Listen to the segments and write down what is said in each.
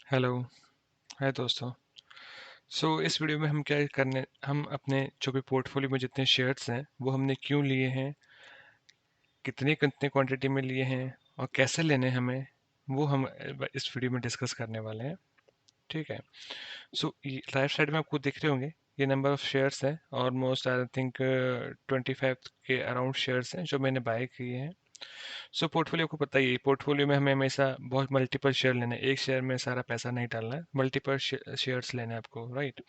Hello. हाय दोस्तों। इस video में हम अपने जो भी पोर्टफोलियो में जितने शेयर्स हैं वो हमने क्यों लिए हैं, कितनी कितनी क्वांटिटी में लिए हैं और कैसे लेने हैं हमें, वो हम इस वीडियो में डिस्कस करने वाले हैं। ठीक है। राइट साइड में आपको दिख रहे होंगे ये नंबर ऑफ शेयर्स हैं। ऑलमोस्ट आई थिंक 25 के अराउंड शेयर्स हैं जो मैंने बाय किए हैं। पोर्टफोलियो को पता ही है, पोर्टफोलियो में हमें हमेशा बहुत मल्टीपल शेयर लेने हैं, एक शेयर में सारा पैसा नहीं डालना है, मल्टीपल शेयर्स लेने हैं आपको, राइट।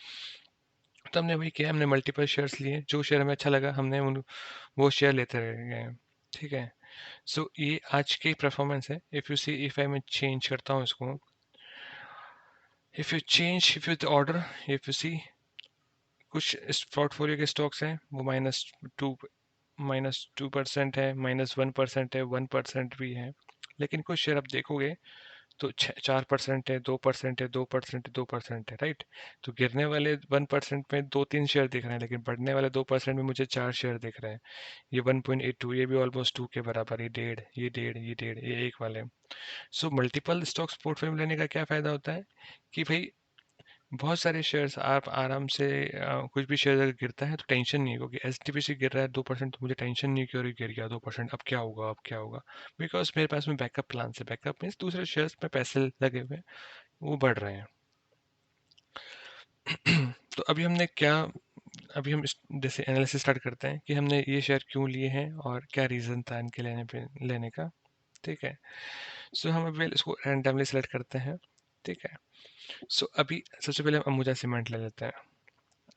तो हमने वही किया, हमने मल्टीपल शेयर्स लिए, जो शेयर हमें अच्छा लगा हमने वो शेयर लेते रह गए। ठीक है। ये आज की परफॉर्मेंस है। इफ आई मैं चेंज करता हूँ इसको, if you order, if you see, कुछ इस पोर्टफोलियो के स्टॉक्स हैं वो टू -2% है, -1% है, 1% भी है। लेकिन कुछ शेयर आप देखोगे तो 4% है, 2% है, 2% 2% है, राइट। तो गिरने वाले 1% में दो तीन शेयर दिख रहे हैं, लेकिन बढ़ने वाले 2% में मुझे चार शेयर दिख रहे हैं। ये 1.82, ये भी ऑलमोस्ट 2 के बराबर, ये डेढ़, ये डेढ़, ये डेढ़, ये एक वाले। मल्टीपल स्टॉक्स पोर्टफोलियो में लेने का क्या फायदा होता है कि भाई बहुत सारे शेयर्स आप आराम से कुछ भी शेयर अगर गिरता है तो टेंशन नहीं है, क्योंकि एसटीपीसी गिर रहा है 2%, तो मुझे टेंशन नहीं है कि अरे गिर गया 2%, अब क्या होगा, अब क्या होगा। बिकॉज मेरे पास में बैकअप प्लान से, बैकअप मीन्स दूसरे शेयर्स में पैसे लगे हुए हैं, वो बढ़ रहे हैं। तो अभी हम जैसे एनालिसिस स्टार्ट करते हैं कि हमने ये शेयर क्यों लिए हैं और क्या रीज़न था इनके लेने का। ठीक है। हम अभी इसको रैंडमली सेलेक्ट करते हैं। ठीक है। अभी सबसे पहले हम अंबुजा सीमेंट ले लेते हैं।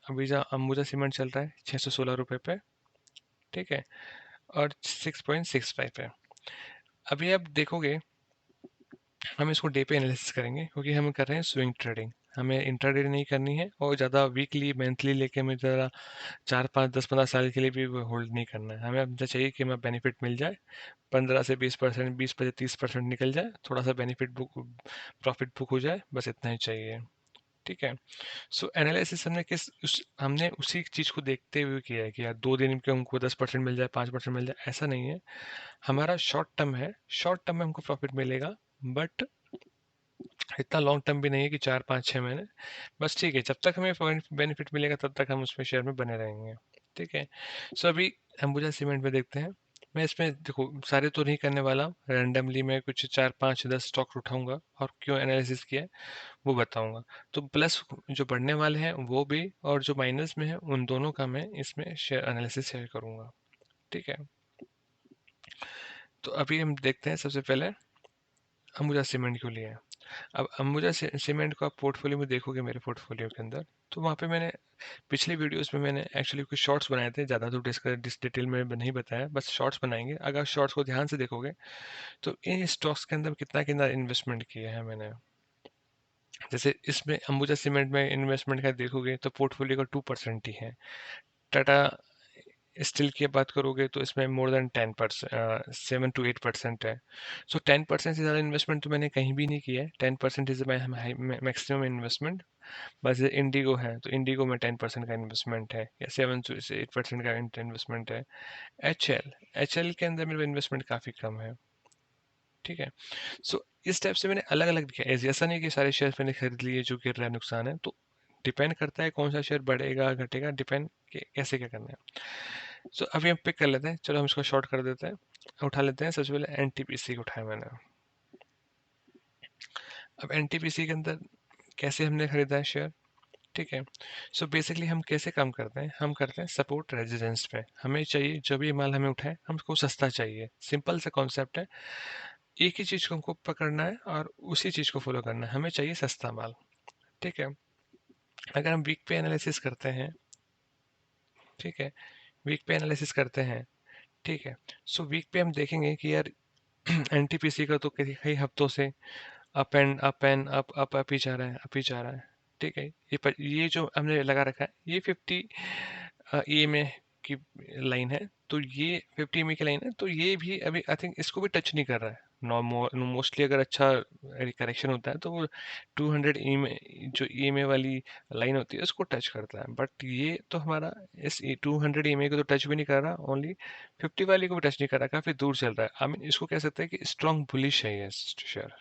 अभी जो अंबुजा सीमेंट चल रहा है 616 रुपये पे। ठीक है। और 6.65 है। अभी आप देखोगे, हम इसको डे पे एनालिसिस करेंगे क्योंकि हम कर रहे हैं स्विंग ट्रेडिंग, हमें इंट्राडे नहीं करनी है और ज़्यादा वीकली मंथली लेके हमें ज़रा 4 5 10 15 साल के लिए भी होल्ड नहीं करना है। हमें अपना चाहिए कि हमें बेनिफिट मिल जाए, 15 से 20%, 20 से 30% निकल जाए, थोड़ा सा बेनिफिट बुक, प्रॉफिट बुक हो जाए, बस इतना ही चाहिए। ठीक है। एनालिसिस हमने उसी चीज को देखते हुए किया है कि यार 2 दिन के हमको 10% मिल जाए, 5% मिल जाए, ऐसा नहीं है। हमारा शॉर्ट टर्म है, शॉर्ट टर्म में हमको प्रॉफिट मिलेगा, बट इतना लॉन्ग टर्म भी नहीं है कि 4 5 6 महीने। बस ठीक है, जब तक हमें बेनिफिट मिलेगा तब तक हम उसमें शेयर में बने रहेंगे। ठीक है। अभी अंबुजा सीमेंट में देखते हैं। मैं इसमें देखो सारे तो नहीं करने वाला, रैंडमली मैं कुछ 4 5 10 स्टॉक उठाऊंगा और क्यों एनालिसिस किया है वो बताऊंगा। तो प्लस जो बढ़ने वाले हैं वो भी, और जो माइनस में है उन दोनों का मैं इसमें शेयर एनालिसिस शेयर करूंगा। ठीक है। तो अभी हम देखते हैं सबसे पहले अंबुजा सीमेंट क्यों लिया है। अब अंबुजा सीमेंट को आप पोर्टफोलियो में देखोगे, मेरे पोर्टफोलियो के अंदर, तो वहाँ पे मैंने पिछले वीडियोस में मैंने एक्चुअली कुछ शॉर्ट्स बनाए थे, ज़्यादा तो डिटेल में नहीं बताया, बस शॉर्ट्स बनाएंगे। अगर शॉर्ट्स को ध्यान से देखोगे तो इन स्टॉक्स के अंदर कितना कितना इन्वेस्टमेंट किया है मैंने। जैसे इसमें अंबुजा सीमेंट में इन्वेस्टमेंट का देखोगे तो पोर्टफोलियो का 2% ही है। टाटा स्टील की बात करोगे तो इसमें मोर देन 7 to 8% है। 10% से ज़्यादा इन्वेस्टमेंट तो मैंने कहीं भी नहीं किया है। 10% इज मैक्सिमम इन्वेस्टमेंट। बस इंडिगो है तो इंडिगो में 10% का इन्वेस्टमेंट है, या 7 से 8% का इन्वेस्टमेंट है। एच एल के अंदर मेरा इन्वेस्टमेंट काफ़ी कम है। ठीक है। इस टाइप से मैंने अलग अलग किया, ऐसा नहीं कि सारे शेयर मैंने खरीद लिए जो गिर रहा है, नुकसान है। तो डिपेंड करता है कौन सा शेयर बढ़ेगा घटेगा, डिपेंड कैसे क्या करना है। अभी हम पिक कर लेते हैं, चलो हम इसको शॉर्ट कर देते हैं, उठा लेते हैं। सबसे पहले एनटीपीसी को उठाया मैंने। अब एनटीपीसी के अंदर कैसे हमने खरीदा है शेयर। ठीक है। बेसिकली हम कैसे काम करते हैं, हम करते हैं सपोर्ट रेजिडेंस पे। हमें चाहिए जो भी माल हमें उठाए हमको सस्ता चाहिए, सिंपल सा कॉन्सेप्ट है। एक ही चीज को हमको पकड़ना है और उसी चीज को फॉलो करना है, हमें चाहिए सस्ता माल। ठीक है। अगर हम वीक पे एनालिसिस करते हैं, ठीक है, वीक पे एनालिसिस करते हैं, ठीक है। वीक पे हम देखेंगे कि यार एनटीपीसी का तो कई हफ्तों से अप ही जा रहा है, अप ही जा रहा है। ठीक है। ये जो हमने लगा रखा है ये 50 ईएमए की लाइन है। तो ये 50 ईएमए की लाइन है, तो ये भी अभी आई थिंक इसको भी टच नहीं कर रहा है। मोस्टली अगर अच्छा करेक्शन होता है तो वो 200 ईएमए, जो ईएमए वाली लाइन होती है उसको टच करता है, बट ये तो हमारा इस 200 ईएमए को तो टच भी नहीं कर रहा, ओनली 50 वाली को भी टच नहीं कर रहा, काफी दूर चल रहा है। आई मीन इसको कह सकते हैं कि स्ट्रॉन्ग बुलिश है ये शेयर।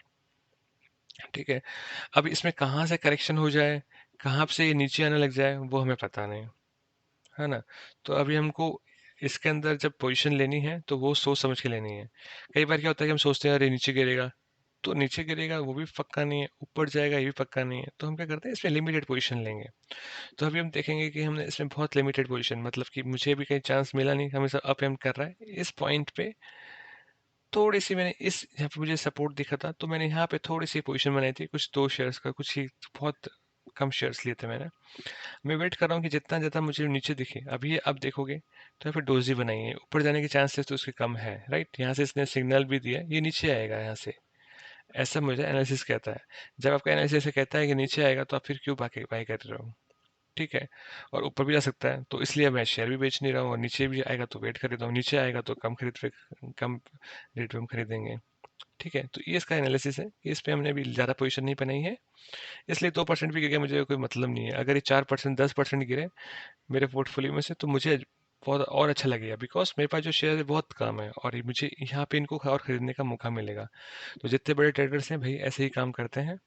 ठीक है? अब इसमें कहाँ से करेक्शन हो जाए, कहाँ से ये नीचे आने लग जाए, वो हमें पता नहीं, है ना? तो अभी हमको इसके अंदर जब पोज़ीशन लेनी है, तो वो सोच समझ के लेनी है। कई बार क्या होता है कि हम सोचते हैं अरे नीचे गिरेगा, तो नीचे गिरेगा वो भी पक्का नहीं है, ऊपर जाएगा ये भी पक्का नहीं है। तो हम क्या करते हैं इसमें लिमिटेड पोज़ीशन लेंगे। तो अभी हम देखेंगे कि हमने इसमें बहुत लिमिटेड पोज़ीशन मतलब कि मुझे भी कहीं चांस मिला नहीं, हमेशा अप एंड कर रहा है। इस पॉइंट पे थोड़ी-सी मैंने इस यहाँ पे मुझे सपोर्ट दिखा था, तो मैंने यहाँ पे थोड़ी-सी पोज़ीशन बनाई थी, कुछ 2 शेयर्स का, कुछ ही बहुत कम शेयर्स लिए थे मैंने। मैं वेट कर रहा हूँ कि जितना ज़्यादा मुझे नीचे दिखे। अभी ये अब देखोगे तो यहाँ पे डोज़ी बनाई है, ऊपर जाने के चांसेस तो उसके कम है, राइट? यहाँ से इसने सिग्नल भी दिया है, ये नीचे आएगा यहाँ से, ऐसा मुझे एनालिसिस कहता है। जब आपका एनालिसिस ऐसे कहता है कि नीचे आएगा, तो आप फिर क्यों बाय कर रहे हो? ठीक है? और ऊपर भी जा सकता है, तो इसलिए मैं शेयर भी बेच नहीं रहा हूँ और नीचे भी आएगा तो वेट कर लेता हूँ, नीचे आएगा तो कम रेट पे हम खरीदेंगे। ठीक है? तो ये इसका एनालिसिस है कि इस पे हमने अभी ज़्यादा पोज़ीशन नहीं बनाई है, इसलिए 2% भी गिर गया मुझे कोई मतलब नहीं है। अगर ये 4% 10% गिरे मेरे पोर्टफोलियो में से, तो मुझे बहुत और अच्छा लगेगा, बिकॉज़ मेरे पास जो शेयर है बहुत कम है और ये मुझे यहाँ पे इनको और खरीदने का मौका मिलेगा। तो जितने बड़े ट्रेडर्स हैं भई ऐसे ही काम करते हैं,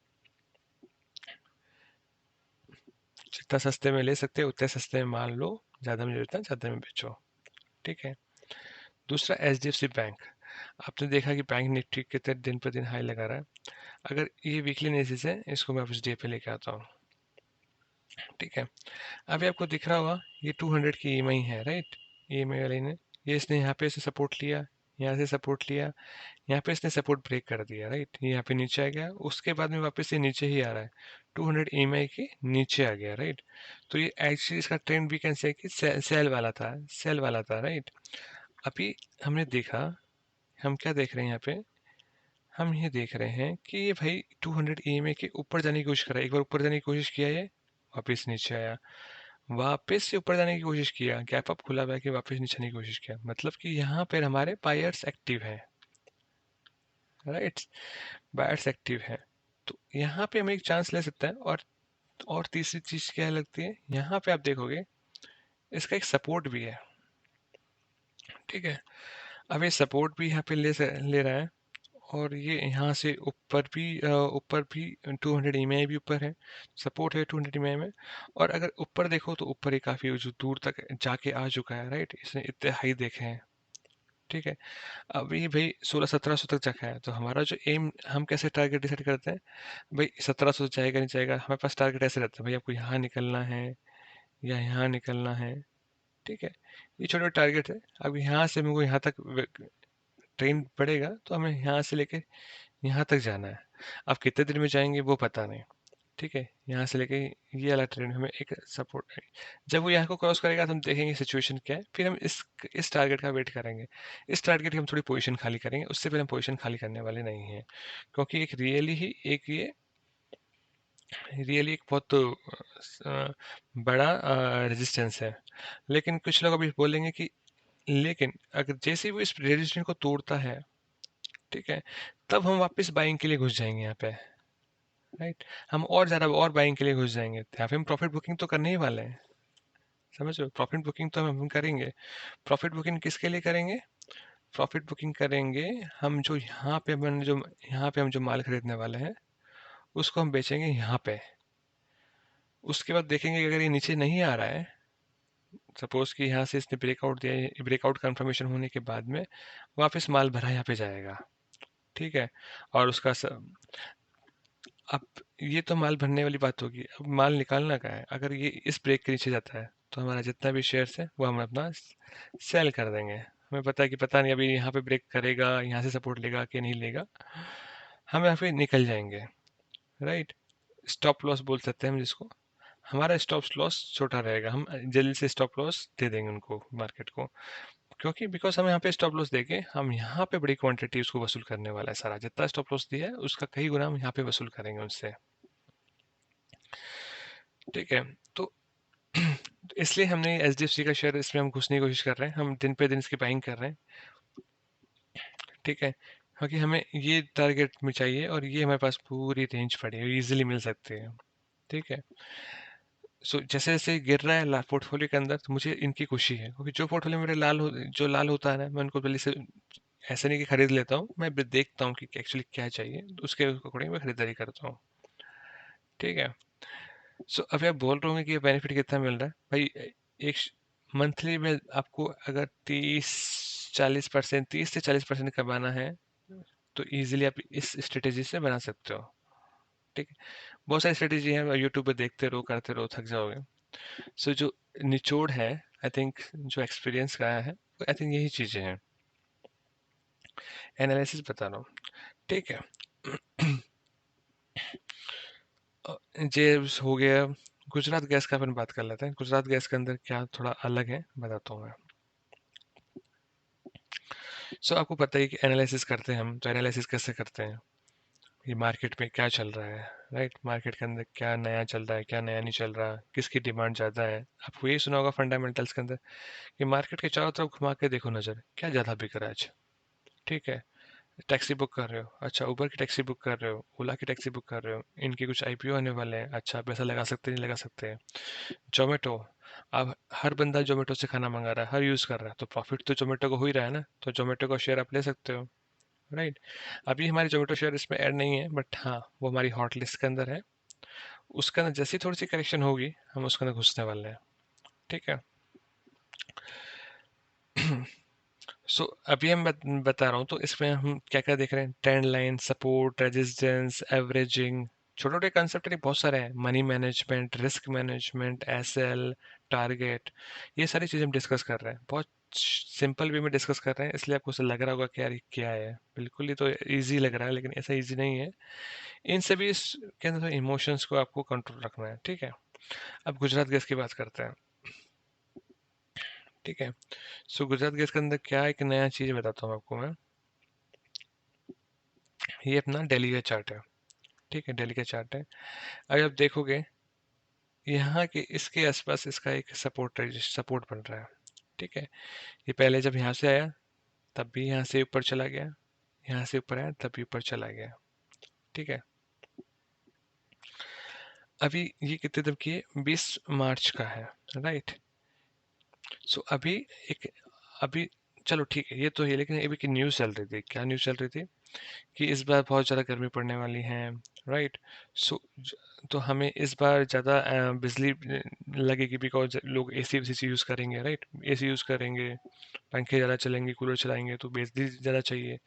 जितना सस्ते में ले सकते हो उतने सस्ते में माल लो, ज़्यादा में जितना ज़्यादा में बेचो। ठीक है? दूसरा एचडीएफसी बैंक, आपने देखा कि बैंक निफ्टी कितने दिन पर दिन हाई लगा रहा है। अगर ये वीकली एनालिसिस है, इसको मैं वापस डे पे लेके आता हूँ। ठीक है? अभी आपको दिख रहा होगा ये 200 की ईएमआई है, राइट? ईएमआई वाली ने ये इसने यहाँ पे से सपोर्ट लिया, यहाँ से सपोर्ट लिया, यहाँ पे इसने सपोर्ट ब्रेक कर दिया, राइट? ये यहाँ पे नीचे आ गया, उसके बाद में वापस ये नीचे ही आ रहा है, 200 ईएमआई के नीचे आ गया, राइट? तो ये एक्चुअली इसका ट्रेंड भी कैन से कि सेल वाला था, सेल वाला था, राइट? अभी हमने देखा, हम क्या देख रहे हैं यहाँ पे, हम ये देख रहे हैं कि ये भाई 200 ईएमआई के ऊपर जाने की कोशिश कर रहा है, एक बार ऊपर जाने की कोशिश किया ये, वापस नीचे आया, वापस से ऊपर जाने की कोशिश किया, गैप अप खुला हुआ है कि वापस नीचे आने की कोशिश किया, मतलब कि यहाँ पर हमारे बायर्स एक्टिव है, राइट? बायर्स एक्टिव है, तो यहाँ पे हमें एक चांस ले सकता है। और तीसरी चीज क्या लगती है, यहाँ पे आप देखोगे इसका एक सपोर्ट भी है। ठीक है? अब ये सपोर्ट भी यहाँ पे ले रहा है, और ये यहाँ से ऊपर भी 200 ईएमआई भी ऊपर है, सपोर्ट है 200 ईएमआई में। और अगर ऊपर देखो तो ऊपर ये काफी जो दूर तक जाके आ चुका है, राइट? इसने इतने हाई देखे हैं। ठीक है? अभी भाई 1600-1700 तक जगह है, तो हमारा जो एम, हम कैसे टारगेट डिसाइड करते हैं भाई? 1700 जाएगा नहीं जाएगा, हमारे पास टारगेट ऐसे रहता है भाई, आपको यहाँ निकलना है या यहाँ निकलना है। ठीक है? ये छोटे टारगेट है। अब यहाँ से हमको यहाँ तक ट्रेन पड़ेगा, तो हमें यहाँ से लेके यहाँ तक जाना है। अब कितने दिन में जाएंगे वो पता नहीं। ठीक है? यहाँ से लेके ये वाला ट्रेन हमें एक सपोर्ट, जब वो यहाँ को क्रॉस करेगा तो हम देखेंगे सिचुएशन क्या है, फिर हम इस टारगेट का वेट करेंगे। इस टारगेट की हम थोड़ी पोजीशन खाली करेंगे, उससे पहले हम पोजीशन खाली करने वाले नहीं हैं, क्योंकि एक बहुत बड़ा रेजिस्टेंस है। लेकिन कुछ लोग अभी बोलेंगे कि लेकिन अगर जैसे ही वो इस रेजिस्टेंस को तोड़ता है, ठीक है, तब हम वापस बाइंग के लिए घुस जाएंगे यहाँ पे, राइट? हम और ज़्यादा और बाइंग के लिए घुस जाएंगे, यहाँ पे हम प्रॉफिट बुकिंग तो करने ही वाले हैं। समझ रहे हो? प्रॉफिट बुकिंग तो हम करेंगे। प्रॉफिट बुकिंग किसके लिए करेंगे? प्रॉफिट बुकिंग करेंगे हम जो यहाँ पे हम जो माल खरीदने वाले हैं, उसको हम बेचेंगे यहाँ पे। उसके बाद देखेंगे कि अगर ये नीचे नहीं आ रहा है, सपोज कि यहाँ से इसने ब्रेकआउट दिया है, ब्रेकआउट कंफर्मेशन होने के बाद में वापस माल भरा यहाँ पे जाएगा। ठीक है? और अब ये तो माल भरने वाली बात होगी, अब माल निकालना का है। अगर ये इस ब्रेक के नीचे जाता है, तो हमारा जितना भी शेयर्स है वो हम अपना सेल कर देंगे। हमें पता है कि पता नहीं अभी यहाँ पे ब्रेक करेगा, यहाँ से सपोर्ट लेगा कि नहीं लेगा, हम यहाँ पे निकल जाएंगे, राइट? स्टॉप लॉस बोल सकते हैं हम जिसको, हमारा स्टॉप लॉस छोटा रहेगा, हम जल्दी से स्टॉप लॉस दे देंगे उनको, मार्केट को, क्योंकि बिकॉज हम यहाँ पे स्टॉप लॉस देके हम यहाँ पे बड़ी क्वांटिटी उसको वसूल करने वाला है, सारा जितना स्टॉप लॉस दिया है उसका कई गुना हम यहाँ पे वसूल करेंगे उनसे। ठीक है? तो इसलिए हमने एचडीएफसी का शेयर इसमें हम घुसने की कोशिश कर रहे हैं, हम दिन पे दिन इसकी बाइंग कर रहे हैं। ठीक है? क्योंकि हमें ये टारगेट में चाहिए और ये हमारे पास पूरी रेंज पड़ी है, इजीली मिल सकते हैं। ठीक है? सो जैसे जैसे गिर रहा है पोर्टफोलियो के अंदर, तो मुझे इनकी खुशी है, क्योंकि जो पोर्टफोलियो मेरे जो लाल होता है ना, मैं उनको जल्दी से ऐसा नहीं कि खरीद लेता हूँ, मैं भी देखता हूँ कि एक्चुअली क्या चाहिए, तो उसके अकॉर्डिंग मैं खरीदारी करता हूँ। ठीक है। सो अभी आप बोल रहे होंगे कि ये बेनिफिट कितना मिल रहा है भाई। एक मंथली में आपको अगर 30 से 40% कमाना है, तो इजीली आप इस स्ट्रेटेजी से बना सकते हो। ठीक है। बहुत सारी स्ट्रेटेजी है, यूट्यूब पे देखते रहो, करते रहो, थक जाओगे। सो जो निचोड़ है, आई थिंक जो एक्सपीरियंस का है, आई थिंक यही चीजें हैं। एनालिसिस बता रहा हूँ। ठीक है। जे हो गया। गुजरात गैस का अपन बात कर लेते हैं। गुजरात गैस के अंदर क्या थोड़ा अलग है, बताता हूँ मैं। सो आपको पता ही कि एनालिसिस करते हैं हम, तो एनालिसिस कैसे करते हैं, ये मार्केट में क्या चल रहा है, राइट, मार्केट के अंदर क्या नया चल रहा है, क्या नया नहीं चल रहा, किसकी डिमांड ज़्यादा है। आपको यही सुना होगा फंडामेंटल्स के अंदर कि मार्केट के चारों तरफ घुमा के देखो नज़र, क्या ज़्यादा बिक रहा है आज। ठीक है। टैक्सी बुक कर रहे हो, अच्छा उबर की टैक्सी बुक कर रहे हो, ओला की टैक्सी बुक कर रहे हो, इनके कुछ आईपीओ आने वाले हैं, अच्छा पैसा लगा सकते हैं, नहीं लगा सकते हैं। जोमेटो, अब हर बंदा जोमेटो से खाना मंगा रहा है, हर यूज़ कर रहा है, तो प्रॉफिट तो जोमेटो को हो ही रहा है ना, तो जोमेटो का शेयर आप ले सकते हो, राइट। अभी हमारी जोमेटो शेयर इसमें ऐड नहीं है, बट हाँ वो हमारी हॉट लिस्ट के अंदर है। उसके अंदर जैसी थोड़ी सी करेक्शन होगी, हम उसके अंदर घुसने वाले हैं। ठीक है। सो अभी हम बता रहा हूँ, तो इसमें हम क्या क्या देख रहे हैं, trend line, support, resistance, averaging, छोटे छोटे कंसेप्ट नहीं, बहुत सारे हैं, money management, risk management, SL, target, ये सारी चीज़ें हम डिस्कस कर रहे हैं। बहुत सिंपल वे में डिस्कस कर रहे हैं, इसलिए आपको ऐसा लग रहा होगा कि यार ये क्या है, बिल्कुल ही तो इजी लग रहा है, लेकिन ऐसा इजी नहीं है। इन सभी के अंदर इमोशंस को आपको कंट्रोल रखना है। ठीक है। अब गुजरात गैस की बात करते हैं। ठीक है। सो गुजरात गैस के अंदर क्या एक नया चीज़ बताता हूँ आपको मैं। ये अपना डेली का चार्ट है। ठीक है, डेली का चार्ट है। अगर आप देखोगे, यहाँ के इसके आसपास इसका एक सपोर्ट बन रहा है। ठीक है। ये पहले जब यहाँ से आया, तब भी यहाँ से ऊपर चला गया, यहाँ से ऊपर आया तब भी ऊपर चला गया। ठीक है। अभी ये कितने दिन की है, 20 मार्च का है, राइट। सो अभी एक, अभी चलो ठीक है, ये तो है, लेकिन अभी की न्यूज़ चल रही थी, क्या न्यूज़ चल रही थी कि इस बार बहुत ज़्यादा गर्मी पड़ने वाली है, राइट। सो तो हमें इस बार ज़्यादा बिजली लगेगी, बिकॉज लोग एसी वेसी यूज़ करेंगे, राइट, एसी यूज़ करेंगे, पंखे ज़्यादा चलेंगे, कूलर चलाएंगे, तो बिजली ज़्यादा चाहिए।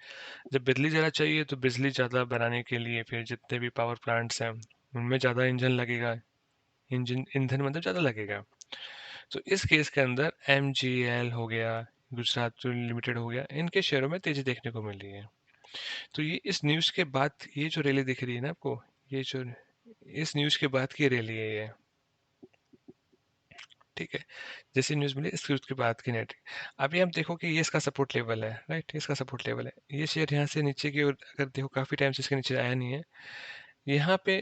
जब बिजली ज़्यादा चाहिए, तो बिजली ज़्यादा बनाने के लिए फिर जितने भी पावर प्लांट्स हैं, उनमें ज़्यादा इंजन लगेगा, इंजन ईंधन मतलब ज़्यादा लगेगा। तो इस केस के अंदर एमजीएल हो गया, गुजरात लिमिटेड हो गया, इनके शेयरों में तेजी देखने को मिल रही है। तो ये इस न्यूज़ के बाद ये जो रैली दिख रही है ना आपको, ये जो इस न्यूज़ के बाद की रैली है ये। ठीक है। जैसे न्यूज़ मिली, इसके उसके बाद की नेट। अभी हम देखो कि ये इसका सपोर्ट लेवल है, राइट, इसका सपोर्ट लेवल है। ये शेयर यहाँ से नीचे की ओर, अगर देखो काफ़ी टाइम से इसके नीचे आया नहीं है, यहाँ पे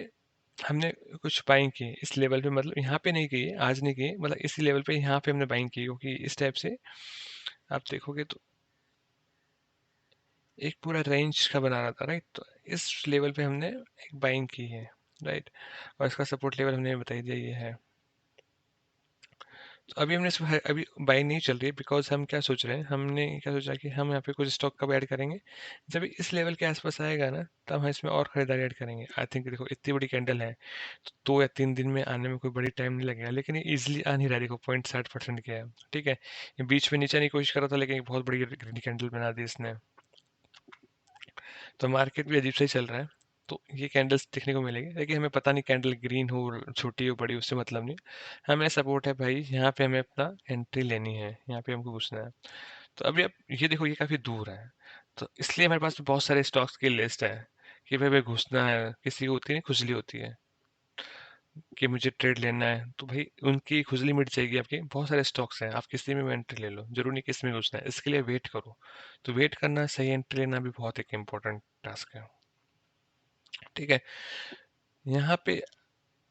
हमने कुछ बाइंग की इस लेवल पे, मतलब यहाँ पे नहीं की है, आज नहीं की है, मतलब इसी लेवल पे यहाँ पे हमने बाइंग की, क्योंकि इस टाइप से आप देखोगे तो एक पूरा रेंज का बना रहा था, राइट। तो इस लेवल पे हमने एक बाइंग की है, राइट, और इसका सपोर्ट लेवल हमने बता दिया ये है। तो अभी हमने अभी बाइंग नहीं चल रही है, बिकॉज हम क्या सोच रहे हैं, हमने क्या सोचा कि हम यहाँ पे कुछ स्टॉक कब ऐड करेंगे, जब इस लेवल के आसपास आएगा ना, तब हम इसमें और खरीदारी ऐड करेंगे। आई थिंक देखो इतनी बड़ी कैंडल है, तो 2 या 3 दिन में आने में कोई बड़ी टाइम नहीं लगेगा, लेकिन ये इजिली आ नहीं रहा, देखो 0.60% क्या है। ठीक है। ये बीच में नीचे आने की कोशिश कर रहा था, लेकिन एक बहुत बड़ी ग्रीन कैंडल बना दी इसने, तो मार्केट भी अजीब से ही चल रहा है। तो ये कैंडल्स देखने को मिलेगी, लेकिन हमें पता नहीं कैंडल ग्रीन हो, छोटी हो, बड़ी, उससे मतलब नहीं। हमें सपोर्ट है भाई, यहाँ पे हमें अपना एंट्री लेनी है, यहाँ पे हमको घुसना है। तो अभी आप ये देखो, ये काफ़ी दूर है, तो इसलिए हमारे पास बहुत सारे स्टॉक्स की लिस्ट है कि भाई भाई घुसना है, किसी को होती है, खुजली होती है कि मुझे ट्रेड लेना है, तो भाई उनकी खुजली मिट जाएगी। आपके बहुत सारे स्टॉक्स हैं, आप किसी में एंट्री ले लो, जरूरी नहीं कि इसमें घुसना है, इसके लिए वेट करो। तो वेट करना, सही एंट्री लेना भी बहुत एक इम्पोर्टेंट टास्क है। ठीक है। यहाँ पे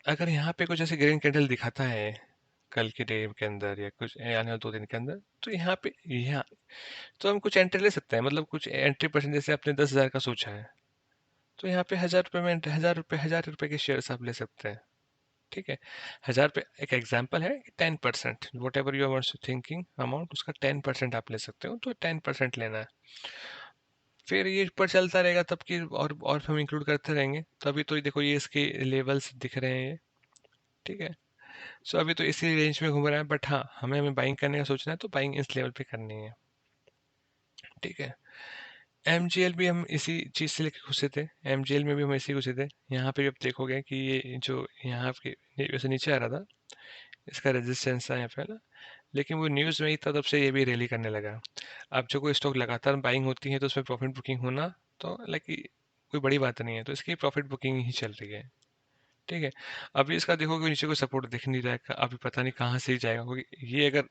अगर यहाँ पे कुछ ऐसे ग्रीन कैंडल दिखाता है कल के डे के अंदर, या कुछ आने वाले 2 दिन के अंदर, तो यहाँ पे, यहाँ तो हम कुछ एंट्री ले सकते हैं, मतलब कुछ एंट्री परसेंट, जैसे आपने 10,000 का सोचा है, तो यहाँ पे 1,000 रुपये में, 1,000 रुपये के शेयर्स आप ले सकते हैं। ठीक है। 1,000 रुपये एक एग्जाम्पल है, 10%, whatever you are thinking amount, उसका 10% आप ले सकते हो, तो 10% लेना है। फिर ये ऊपर चलता रहेगा तब कि और हम इंक्लूड करते रहेंगे। तो अभी तो देखो ये इसके लेवल्स दिख रहे हैं ये, ठीक है। सो अभी तो इसी रेंज में घूम रहा है, बट हाँ हमें हमें बाइंग करने का सोचना है तो बाइंग इस लेवल पे करनी है, ठीक है। एमजीएल भी हम इसी चीज़ से लेके घुसे थे, एमजीएल में भी हम इसी घुसे थे। यहाँ पे भी आप देखोगे कि ये जो यहाँ के वैसे नीचे आ रहा था, इसका रेजिस्टेंस था यहाँ पे ना, लेकिन वो न्यूज़ में ही था तब से ये भी रैली करने लगा। अब जो कोई स्टॉक लगातार बाइंग होती है तो उसमें प्रॉफिट बुकिंग होना तो लाइक कोई बड़ी बात नहीं है, तो इसकी प्रॉफिट बुकिंग ही चल रही है, ठीक है। अभी इसका देखोगे नीचे कोई सपोर्ट दिख नहीं रहा है, अभी पता नहीं कहाँ से ही जाएगा, क्योंकि ये अगर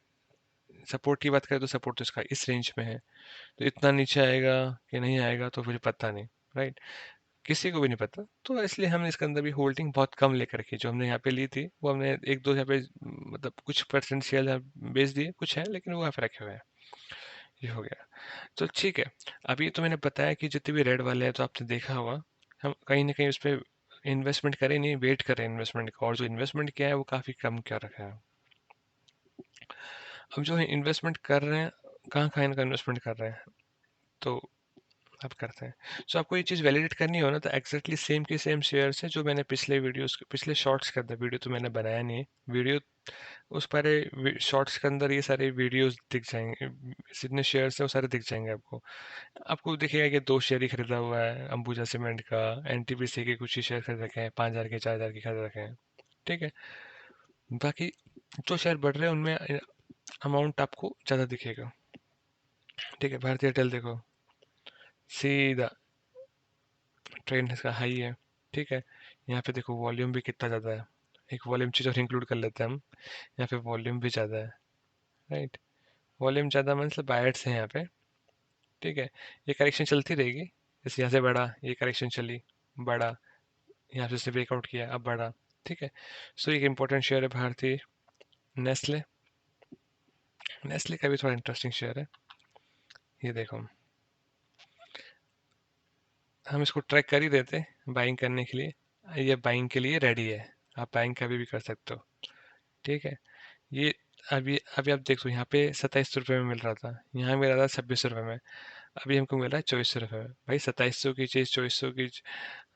सपोर्ट की बात करें तो सपोर्ट तो इसका इस रेंज में है, तो इतना नीचे आएगा कि नहीं आएगा तो मुझे पता नहीं, राइट। किसी को भी नहीं पता, तो इसलिए हमने इसके अंदर भी होल्डिंग बहुत कम लेकर रखी। जो हमने यहाँ पे ली थी वो हमने एक दो यहाँ पे मतलब कुछ परसेंट शेयर बेच दिए, कुछ है लेकिन वो यहाँ पे रखे हुए हैं। ये हो गया, तो ठीक है। अभी तो मैंने बताया कि जितने भी रेड वाले हैं तो आपने देखा होगा, हम कहीं ना कहीं उस पर इन्वेस्टमेंट करें नहीं, वेट करें इन्वेस्टमेंट का, और जो इन्वेस्टमेंट किया है वो काफ़ी कम क्या रखा है। अब जो है इन्वेस्टमेंट कर रहे हैं, कहाँ कहाँ इनका इन्वेस्टमेंट कर रहे हैं, तो आप करते हैं। सो आपको ये चीज़ वैलिडेट करनी हो ना, तो एक्जैक्टली सेम के सेम शेयर्स है जो मैंने पिछले वीडियोस पिछले शॉर्ट्स के अंदर, वीडियो तो मैंने बनाया नहीं है, वीडियो उस पर शॉर्ट्स के अंदर ये सारे वीडियोस दिख जाएंगे, जितने शेयर्स है वो सारे दिख जाएंगे आपको। आपको दिखेगा कि 2 शेयर ही खरीदा हुआ है अंबुजा सीमेंट का, एनटीपीसी के कुछ ही शेयर खरीद रखे हैं, 5,000 के 4,000 के खरीद रखे हैं, ठीक है। बाकी जो शेयर बढ़ रहे हैं उनमें अमाउंट आपको ज़्यादा दिखेगा, ठीक है। भारतीय एयरटेल देखो, सीधा ट्रेंड इसका हाई है, ठीक है। यहाँ पे देखो वॉल्यूम भी कितना ज़्यादा है, एक वॉल्यूम चीज़ और इंक्लूड कर लेते हैं हम, यहाँ पे वॉल्यूम भी ज़्यादा है, राइट। वॉल्यूम ज़्यादा मतलब बायर्स हैं यहाँ पे, ठीक है। ये करेक्शन चलती रहेगी, जैसे यहाँ से बढ़ा, ये करेक्शन चली, बढ़ा, यहाँ से इसने ब्रेकआउट किया, अब बढ़ा, ठीक है। सो एक इम्पोर्टेंट शेयर है भारतीय नेस्ले, नेस्ले का भी थोड़ा इंटरेस्टिंग शेयर है। ये देखो, हम इसको ट्रैक कर ही देते बाइंग करने के लिए, ये बाइंग के लिए रेडी है, आप बाइंग कभी भी कर सकते हो, ठीक है। ये अभी अभी आप देखो, यहाँ पे 27 रुपये में मिल रहा था, यहाँ मिल रहा था 26 रुपये में, अभी हमको मिल रहा है 24 रुपये में। भाई 2700 की चीज़ 2400 की,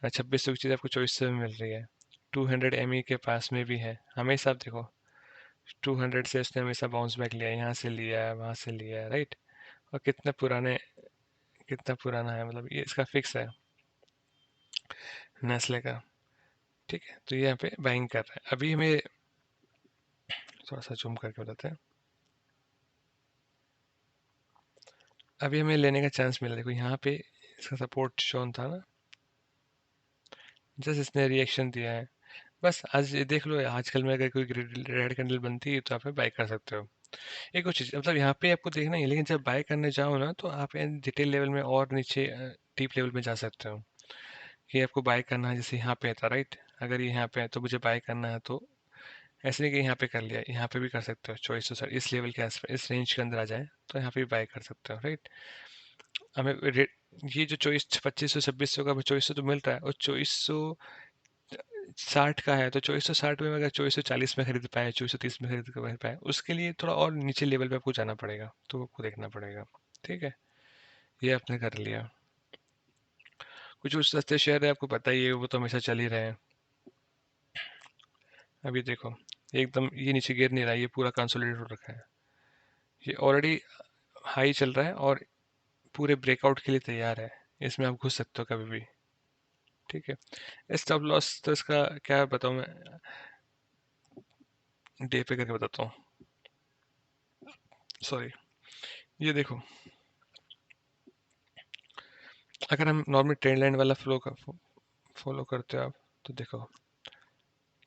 2600 की चीज़ आपको 2400 में मिल रही है। 200 ME के पास में भी है, हमेशा आप देखो 200 से उसने हमेशा बाउंस बैक लिया है, यहाँ से लिया है, वहाँ से लिया है, राइट। और कितना पुराना है, मतलब ये इसका फिक्स है नेस्ले का, ठीक है। तो ये यहाँ पे बाइंग कर रहा है। अभी हमें थोड़ा सा जूम करके बताते हैं, अभी हमें लेने का चांस मिला, देखो यहाँ पे इसका सपोर्ट जोन था ना, जस्ट इसने रिएक्शन दिया है, बस आज ये देख लो, आजकल में अगर कोई रेड कैंडल बनती है तो आप बाय कर सकते हो। एक और चीज़ मतलब यहाँ पे आपको देखना ही है, लेकिन जब बाय करने जाओ ना तो आप डिटेल लेवल में और नीचे डीप लेवल में जा सकते हो, कि आपको बाय करना है, जैसे यहाँ पे था, राइट। अगर ये यहाँ पे है तो मुझे बाय करना है, तो ऐसे नहीं कि यहाँ पे कर लिया, यहाँ पे भी कर सकते हो चॉइस, तो सर इस लेवल के आसपास इस रेंज के अंदर आ जाए तो यहाँ पे भी बाय कर सकते हो, राइट। हमें ये जो चॉइस 2500 2600 का 2400 तो मिल रहा है, और 2460 का है, तो 2460 में अगर 2440 में खरीद पाए, 2430 में खरीद पाए, उसके लिए थोड़ा और नीचे लेवल पे आपको जाना पड़ेगा, तो आपको देखना पड़ेगा, ठीक है। ये आपने कर लिया। कुछ कुछ सस्ते शेयर है आपको पता ही है, वो तो हमेशा चल ही रहे हैं। अभी देखो एकदम ये नीचे गिर नहीं रहा, ये पूरा कंसोलिडेट हो रखा है, ये ऑलरेडी हाई चल रहा है और पूरे ब्रेकआउट के लिए तैयार है, इसमें आप घुस सकते हो कभी भी, ठीक है। स्टॉप लॉस तो इसका क्या बताऊँ मैं, डे पे करके बताता हूँ, सॉरी। ये देखो, अगर हम नॉर्मल ट्रेंड लाइन वाला फॉलो करते हो आप, तो देखो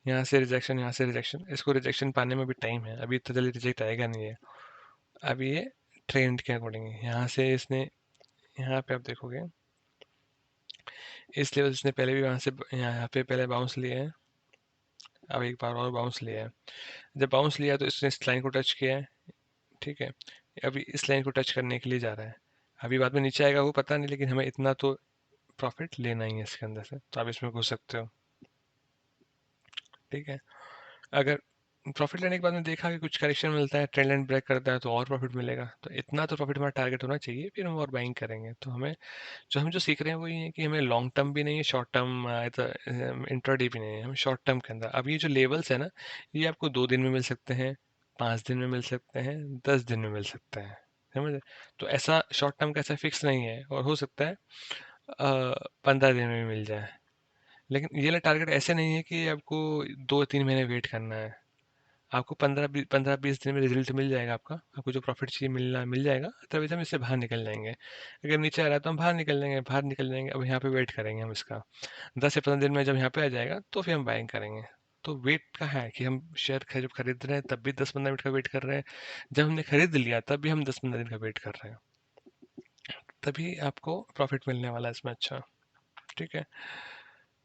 यहाँ से रिजेक्शन, यहाँ से रिजेक्शन, इसको रिजेक्शन पाने में भी टाइम है, अभी इतना जल्दी रिजेक्ट आएगा नहीं है। अभी ये ट्रेंड के अकॉर्डिंग है, यहाँ से इसने, यहाँ पे आप देखोगे इस लेवल इसने पहले भी वहाँ से यहाँ पे पहले बाउंस लिए हैं, अब एक बार और बाउंस लिया है। जब बाउंस लिया तो इसने इस लाइन को टच किया है, ठीक है। अभी इस लाइन को टच करने के लिए जा रहा है, अभी बाद में नीचे आएगा वो पता नहीं, लेकिन हमें इतना तो प्रॉफिट लेना ही है इसके अंदर से, तो आप इसमें घुस सकते हो, ठीक है। अगर प्रॉफिट लेने के बाद में देखा कि कुछ करेक्शन मिलता है, ट्रेंड लाइन ब्रेक करता है तो और प्रॉफिट मिलेगा। तो इतना तो प्रॉफिट हमारा टारगेट होना चाहिए, फिर हम और बाइंग करेंगे। तो हमें जो सीख रहे हैं वो ये है कि हमें लॉन्ग टर्म भी नहीं है, शॉर्ट टर्म इंट्राडे भी नहीं है, हम शॉर्ट टर्म के अंदर। अब ये जो लेवल्स है ना, ये आपको 2 दिन में मिल सकते हैं, 5 दिन में मिल सकते हैं, 10 दिन में मिल सकते हैं, समझे? तो ऐसा शॉर्ट टर्म का ऐसा फिक्स नहीं है, और हो सकता है 15 दिन में भी मिल जाए। लेकिन ये वाला टारगेट ऐसे नहीं है कि आपको 2-3 महीने वेट करना है। आपको 15-20 दिन में रिजल्ट मिल जाएगा आपका, आपको जो प्रॉफिट चाहिए मिलना मिल जाएगा, तभी हम इससे बाहर निकल जाएंगे। अगर नीचे आ रहा है तो हम बाहर निकल जाएंगे, बाहर निकल जाएंगे, अब यहाँ पे वेट करेंगे हम इसका। 10 से 15 दिन में जब यहाँ पे आ जाएगा तो फिर हम बाइंग करेंगे। तो वेट का है कि हम शेयर जब खरीद रहे हैं तब भी 10-15 मिनट का वेट कर रहे हैं, जब हमने खरीद लिया तब भी हम 10-15 दिन का वेट कर रहे हैं, तभी आपको प्रॉफिट मिलने वाला है इसमें। अच्छा, ठीक है।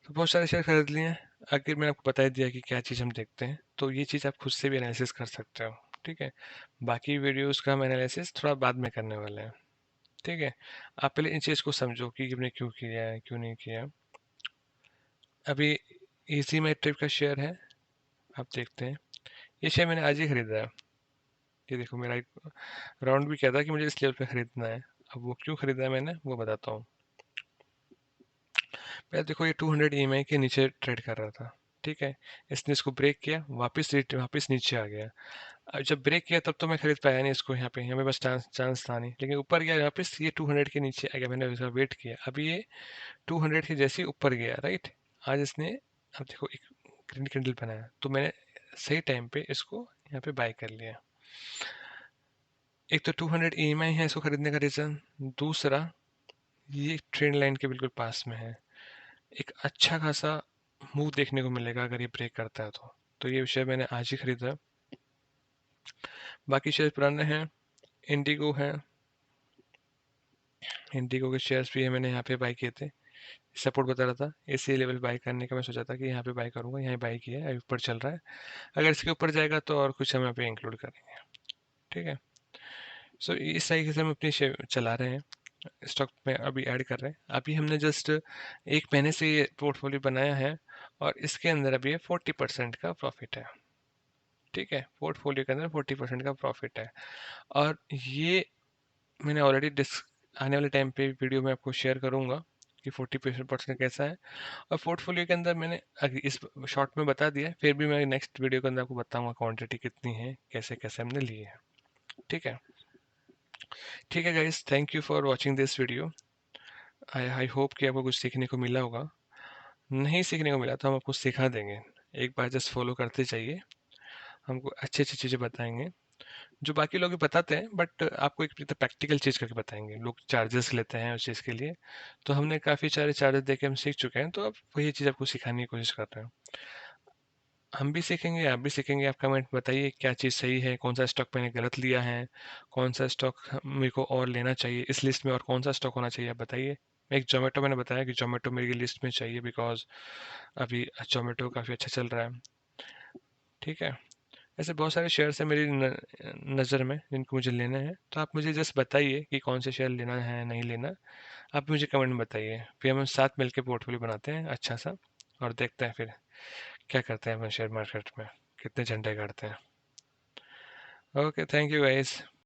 तो बहुत सारे शेयर खरीद लिए हैं। आखिर मैंने आपको बता ही दिया कि क्या चीज़ हम देखते हैं, तो ये चीज़ आप खुद से भी एनालिसिस कर सकते हो। ठीक है, बाकी वीडियोस का हम एनालिसिस थोड़ा बाद में करने वाले हैं। ठीक है, आप पहले इन चीज़ को समझो कि हमने क्यों किया है, क्यों नहीं किया। अभी इजी माई ट्रिप का शेयर है, आप देखते हैं। ये शेयर मैंने आज ही खरीदा है। ये देखो, मेरा एक राउंड भी किया था कि मुझे इस लेवल पे खरीदना है। अब वो क्यों खरीदा है मैंने, वो बताता हूँ। पहले देखो, ये 200 EMI के नीचे ट्रेड कर रहा था। ठीक है, इसने इसको ब्रेक किया, वापस नीचे आ गया। अब जब ब्रेक किया तब तो मैं खरीद पाया नहीं इसको, यहाँ पे हमें बस चांस चांस था नहीं, लेकिन ऊपर गया वापस, ये 200 के नीचे आ गया, मैंने उसका वेट किया, अभी ये 200 के जैसे ही ऊपर गया, राइट। आज इसने, अब देखो, एक ग्रीन कैंडल बनाया, तो मैंने सही टाइम पे इसको यहाँ पे बाय कर लिया। एक तो 200 EMI है इसको खरीदने का रीजन, दूसरा ये ट्रेंड लाइन के बिल्कुल पास में है, एक अच्छा खासा मूव देखने को मिलेगा अगर ये ब्रेक करता है तो ये शेयर मैंने आज ही खरीदा। बाकी शेयर पुराने हैं, इंडिगो है, इंडिगो के शेयर्स भी है, मैंने यहाँ पे बाय किए थे। सपोर्ट बता रहा था, इसी लेवल बाय करने का मैं सोचा था कि यहाँ पे बाय करूंगा, यहाँ बाय किया है, अभी ऊपर चल रहा है। अगर इसके ऊपर जाएगा तो और कुछ हम यहाँ पे इंक्लूड करेंगे। ठीक है, सो इस तरीके से हम अपनी शेयर चला रहे हैं, स्टॉक में अभी ऐड कर रहे हैं। अभी हमने जस्ट 1 महीने से ये पोर्टफोलियो बनाया है, और इसके अंदर अभी 40% का प्रॉफिट है। ठीक है, पोर्टफोलियो के अंदर 40% का प्रॉफिट है। और ये मैंने ऑलरेडी आने वाले टाइम पे वीडियो में आपको शेयर करूंगा कि 40% कैसा है। और पोर्टफोलियो के अंदर मैंने इस शॉर्ट में बता दिया है, फिर भी मैं नेक्स्ट वीडियो के अंदर आपको बताऊंगा क्वांटिटी कितनी है, कैसे कैसे हमने लिए है। ठीक है, ठीक है guys, thank you for watching this video. I hope कि आपको कुछ सीखने को मिला होगा। नहीं सीखने को मिला तो हम आपको सिखा देंगे, एक बार जस्ट फॉलो करते जाइए, हमको अच्छी अच्छी चीज़ें बताएंगे जो बाकी लोग भी बताते हैं, बट आपको एक प्रैक्टिकल चीज़ करके बताएंगे। लोग चार्जेस लेते हैं उस चीज़ के लिए, तो हमने काफ़ी सारे चार्जेस दे के हम सीख चुके हैं, तो अब वही चीज़ आपको सिखाने की कोशिश कर रहे हैं। हम भी सीखेंगे, आप भी सीखेंगे। आप कमेंट बताइए क्या चीज़ सही है, कौन सा स्टॉक मैंने गलत लिया है, कौन सा स्टॉक मेरे को और लेना चाहिए इस लिस्ट में, और कौन सा स्टॉक होना चाहिए, आप बताइए। एक जोमेटो मैंने बताया कि जोमेटो मेरी लिस्ट में चाहिए, बिकॉज अभी जोमेटो काफ़ी अच्छा चल रहा है। ठीक है, ऐसे बहुत सारे शेयर्स हैं मेरी नज़र में जिनको मुझे लेना है, तो आप मुझे जस्ट बताइए कि कौन से शेयर लेना है नहीं लेना। आप मुझे कमेंट में बताइए, फिर हम साथ मिलकर पोर्टफोलियो बनाते हैं अच्छा सा, और देखते हैं फिर क्या करते हैं अपने शेयर मार्केट में, कितने झंडे गाड़ते हैं। Okay, thank you guys.